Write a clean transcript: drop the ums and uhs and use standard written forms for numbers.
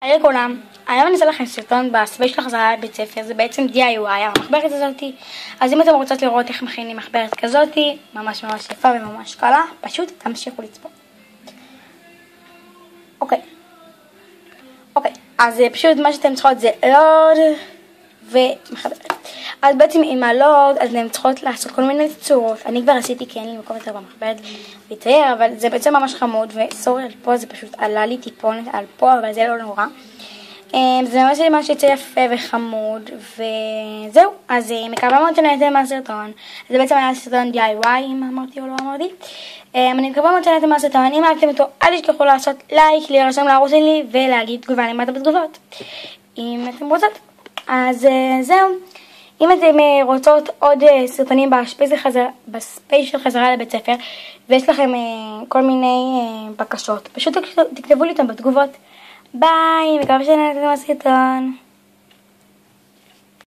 היי לכולם, היום אני אעשה לכם סרטון בספייס של החזרה לבית ספר, זה בעצם DIY, המחברת הזאתי. אז אם אתם רוצות לראות איך מכינים מחברת כזאתי, ממש יפה וממש קלה, פשוט תמשיכו לצפות. אוקיי, אז פשוט מה שאתם צריכות זה לורד ומחברת. אז בעצם עם הלורד, אז אתם צריכות לעשות כל מיני צורות. אני כבר עשיתי כי אין לי מקום יותר במחברת לצייר, אבל זה בעצם ממש חמוד, וסורי על פה זה פשוט עלה לי טיפונת על פה, אבל זה לא נורא. זה ממש יפה וחמוד, וזהו. אז מקווה מאוד שנהנתם מהסרטון. זה בעצם היה סרטון DIY, אם אמרתי או לא אמרתי. אני מקווה מאוד שנהנתם מהסרטון. אם אהבתם אותו, אל תשכחו לעשות לייק, להירשם לערוץ שלי ולהגיד תגובה למטה בתגובות, אם אתם רוצות. אז זהו. אם אתם רוצות עוד סרטונים בספייס של חזרה לבית ספר, ויש לכם כל מיני בקשות, פשוט תכתבו לי אותם בתגובות. ביי, מקווה שנהנתם מהסרטון.